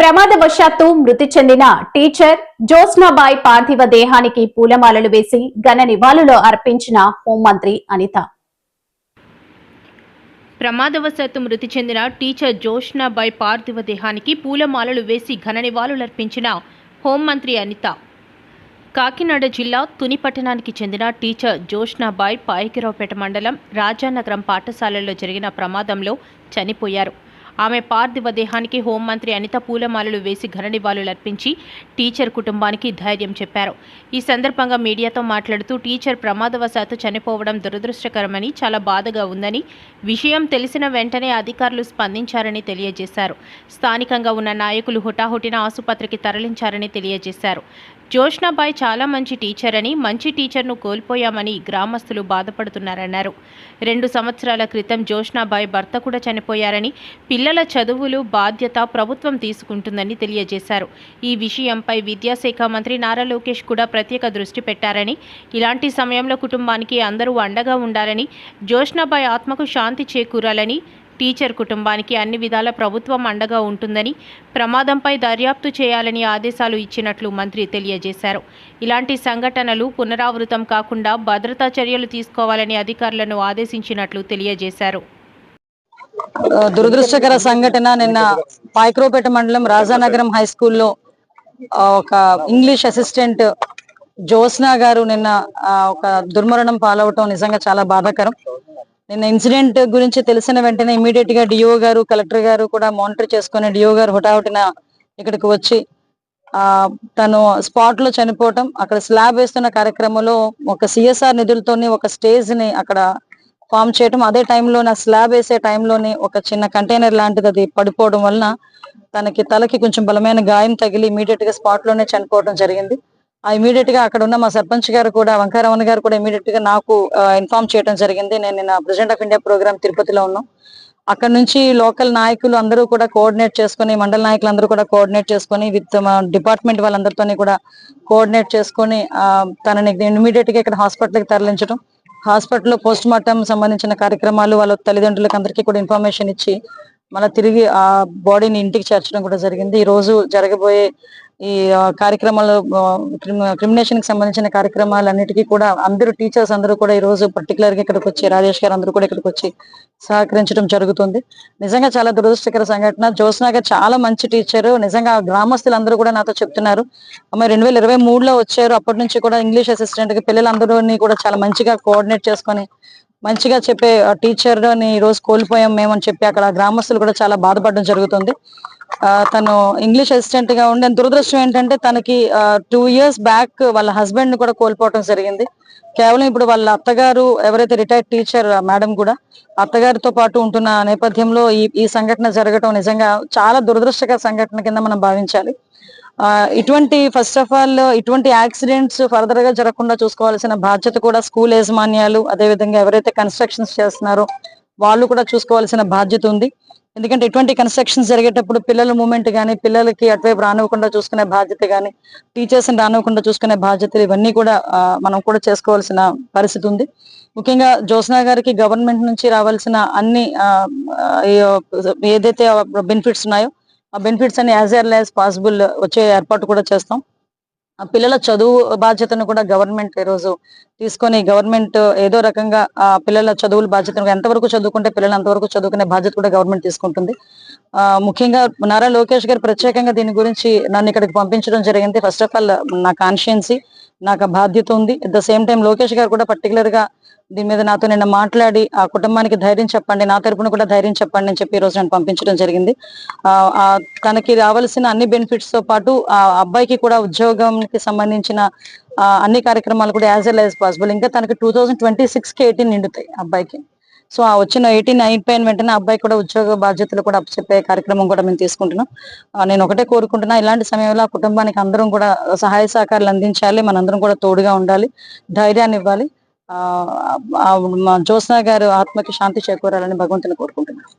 ప్రమాదవశాత్తు మృతి చెందిన టీచర్ జ్యోత్స్నాబాయి పార్థివ దేహానికి పూలమాలలు వేసి ఘన నివాళులు అర్పించిన హోంమంత్రి అనిత. ప్రమాదవశాత్తు మృతి చెందిన టీచర్ జ్యోత్స్నాబాయి పార్థివ దేహానికి పూలమాలలు వేసి ఘన నివాళులర్పించిన హోంమంత్రి అనిత. కాకినాడ జిల్లా తుని పట్టణానికి చెందిన టీచర్ జ్యోత్స్నాబాయి పాయకిరావుపేట మండలం రాజానగరం పాఠశాలలో జరిగిన ప్రమాదంలో చనిపోయారు. ఆమె పార్థివ దేహానికి హోంమంత్రి అనిత పూలమాలలు వేసి ఘన నివాళులర్పించి టీచర్ కుటుంబానికి ధైర్యం చెప్పారు. ఈ సందర్భంగా మీడియాతో మాట్లాడుతూ టీచర్ ప్రమాదవశాత్తు చనిపోవడం దురదృష్టకరమని, చాలా బాధగా ఉందని, విషయం తెలిసిన వెంటనే అధికారులు స్పందించారని తెలియజేశారు. స్థానికంగా ఉన్న నాయకులు హుటాహుటిన ఆసుపత్రికి తరలించారని తెలియజేశారు. జ్యోత్స్నాబాయి చాలా మంచి టీచర్ అని, మంచి టీచర్ను కోల్పోయామని గ్రామస్తులు బాధపడుతున్నారన్నారు. 2 సంవత్సరాల క్రితం జ్యోత్స్నాబాయి భర్త కూడా చనిపోయారని, పిల్లల చదువులు బాధ్యత ప్రభుత్వం తీసుకుంటుందని తెలియజేశారు. ఈ విషయంపై విద్యాశాఖ మంత్రి నారా లోకేష్ కూడా ప్రత్యేక దృష్టి పెట్టారని, ఇలాంటి సమయంలో కుటుంబానికి అందరూ అండగా ఉండాలని, జ్యోత్స్నాబాయి ఆత్మకు శాంతి చేకూరాలని, టీచర్ కుటుంబానికి అన్ని విధాల ప్రభుత్వం అండగా ఉంటుందని, ప్రమాదంపై దర్యాప్తు చేయాలని ఆదేశాలు ఇచ్చినట్లు మంత్రి తెలియజేశారు. ఇలాంటి సంఘటనలు పునరావృతం కాకుండా భద్రతా చర్యలు తీసుకోవాలని అధికారులను ఆదేశించినట్లు తెలియజేశారు. దురదృష్టకర సంఘటన నిన్న పాయక్రోపేట మండలం రాజానగరం హై స్కూల్లో ఒక ఇంగ్లీష్ అసిస్టెంట్ జ్యోత్స్నా గారు నిన్న ఒక దుర్మరణం పాలవటం నిజంగా చాలా బాధాకరం. నిన్న ఇన్సిడెంట్ గురించి తెలిసిన వెంటనే ఇమీడియట్ గా డిఓ గారు, కలెక్టర్ గారు కూడా మానిటర్ చేసుకుని డిఓ గారు హుటాహుటిన ఇక్కడికి వచ్చి తను స్పాట్ లో చనిపోవటం, అక్కడ స్లాబ్ వేస్తున్న కార్యక్రమంలో ఒక సిఎస్ఆర్ నిధులతోని ఒక స్టేజ్ ని అక్కడ ఫామ్ చేయటం, అదే టైంలో స్లాబ్ వేసే టైంలోని ఒక చిన్న కంటైనర్ లాంటిది అది పడిపోవడం వలన తనకి తలకి కొంచెం బలమైన గాయం తగిలి ఇమీడియట్ గా స్పాట్ లోనే చనిపోవడం జరిగింది. ఇమీడియట్ గా అక్కడ ఉన్న మా సర్పంచ్ గారు కూడా, వంకారమణ గారు కూడా ఇమీడియట్ గా నాకు ఇన్ఫార్మ్ చేయడం జరిగింది. నేను నిన్న ప్రెసిడెంట్ ఆఫ్ ఇండియా ప్రోగ్రామ్ తిరుపతిలో ఉన్నాం. అక్కడ నుంచి లోకల్ నాయకులు అందరూ కూడా కోఆర్డినేట్ చేసుకుని, మండల నాయకులు అందరూ కూడా కోఆర్డినేట్ చేసుకుని, విత్ మా డిపార్ట్మెంట్ వాళ్ళందరితో కూడా కోఆర్డినేట్ చేసుకుని తనని ఇమీడియట్ గా ఇక్కడ హాస్పిటల్కి తరలించడం, హాస్పిటల్లో పోస్ట్ మార్టం సంబంధించిన కార్యక్రమాలు వాళ్ళ తల్లిదండ్రులకు అందరికీ కూడా ఇన్ఫర్మేషన్ ఇచ్చి మళ్ళీ తిరిగి ఆ బాడీని ఇంటికి చేర్చడం కూడా జరిగింది. ఈ రోజు జరగబోయే ఈ కార్యక్రమాలు, క్రిమినేషన్ కి సంబంధించిన కార్యక్రమాలన్నిటికీ కూడా అందరూ టీచర్స్ అందరూ కూడా ఈ రోజు పర్టికులర్ గా ఇక్కడికి వచ్చి, రాజేష్ గారు అందరూ కూడా ఇక్కడికి వచ్చి సహకరించడం జరుగుతుంది. నిజంగా చాలా దురదృష్టకర సంఘటన. జ్యోత్స్నా గారు చాలా మంచి టీచరు. నిజంగా గ్రామస్తులందరూ కూడా నాతో చెప్తున్నారు, అమ్మాయి 2023లో వచ్చారు, అప్పటి నుంచి కూడా ఇంగ్లీష్ అసిస్టెంట్ కి పిల్లలందరూని కూడా చాలా మంచిగా కోఆర్డినేట్ చేసుకొని మంచిగా చెప్పే టీచర్ ని ఈ రోజు కోల్పోయాం మేమని చెప్పి అక్కడ గ్రామస్తులు కూడా చాలా బాధపడడం జరుగుతుంది. తను ఇంగ్లీష్ అసిస్టెంట్ గా ఉండే దురదృష్టం ఏంటంటే తనకి 2 years బ్యాక్ వాళ్ళ హస్బెండ్ ని కూడా కోల్పోవడం జరిగింది. కేవలం ఇప్పుడు వాళ్ళ అత్తగారు ఎవరైతే రిటైర్డ్ టీచర్ మేడం కూడా అత్తగారితో పాటు ఉంటున్న నేపథ్యంలో ఈ సంఘటన జరగడం నిజంగా చాలా దురదృష్టకర సంఘటన కింద మనం భావించాలి. ఇటువంటి ఫస్ట్ ఆఫ్ ఆల్ ఇటువంటి యాక్సిడెంట్స్ ఫర్దర్ గా జరగకుండా చూసుకోవాల్సిన బాధ్యత కూడా స్కూల్ యాజమాన్యాలు, అదేవిధంగా ఎవరైతే కన్స్ట్రక్షన్స్ చేస్తున్నారో వాళ్ళు కూడా చూసుకోవాల్సిన బాధ్యత ఉంది. ఎందుకంటే ఇటువంటి కన్స్ట్రక్షన్స్ జరిగేటప్పుడు పిల్లల మూమెంట్ కానీ, పిల్లలకి అటువైపు రానివ్వకుండా చూసుకునే బాధ్యత కానీ, టీచర్స్ ని రానివ్వకుండా చూసుకునే బాధ్యతలు ఇవన్నీ కూడా మనం కూడా చేసుకోవాల్సిన పరిస్థితి ఉంది. ముఖ్యంగా జ్యోత్స్నా గారికి గవర్నమెంట్ నుంచి రావాల్సిన అన్ని ఏదైతే బెనిఫిట్స్ ఉన్నాయో ఆ బెనిఫిట్స్ అన్ని యాజ్ ఎర్లీ యాజ్ పాసిబుల్ వచ్చే ఏర్పాటు కూడా చేస్తాం. ఆ పిల్లల చదువు బాధ్యతను కూడా గవర్నమెంట్ ఈ రోజు తీసుకొని, గవర్నమెంట్ ఏదో రకంగా ఆ పిల్లల చదువుల బాధ్యతను ఎంతవరకు చదువుకుంటే పిల్లలు అంతవరకు చదువుకునే బాధ్యత కూడా గవర్నమెంట్ తీసుకుంటుంది. ముఖ్యంగా నారా లోకేష్ గారు ప్రత్యేకంగా దీని గురించి నన్ను ఇక్కడికి పంపించడం జరిగింది. ఫస్ట్ ఆఫ్ ఆల్ నా కాన్షియన్సీ, నాకు బాధ్యత ఉంది. At the same time Lokesh గారు కూడా పర్టికులర్ గా దీని మీద నాతో నిన్న మాట్లాడి ఆ కుటుంబానికి ధైర్యం చెప్పండి, నా తరపున కూడా ధైర్యం చెప్పండి అని చెప్పి ఈ రోజు నేను పంపించడం జరిగింది. తనకి రావాల్సిన అన్ని బెనిఫిట్స్ తో పాటు ఆ అబ్బాయికి కూడా ఉద్యోగంకి సంబంధించిన అన్ని కార్యక్రమాలు కూడా యాజ్ ఎల్ యాజ్ పాసిబుల్. ఇంకా తనకి 2026కి 18 నిండుతాయి అబ్బాయికి. సో ఆ వచ్చిన 18 అయిపోయిన వెంటనే అబ్బాయి కూడా ఉద్యోగ బాధ్యతలు కూడా అప్పచెప్పే కార్యక్రమం కూడా మేము తీసుకుంటున్నాం. నేను ఒకటే కోరుకుంటున్నా, ఇలాంటి సమయంలో ఆ కుటుంబానికి అందరం కూడా సహాయ సహకారాలు అందించాలి, మనందరం కూడా తోడుగా ఉండాలి, ధైర్యాన్ని ఇవ్వాలి. జ్యోత్స్నా గారు ఆత్మకి శాంతి చేకూరాలని భగవంతుని కోరుకుంటున్నాను.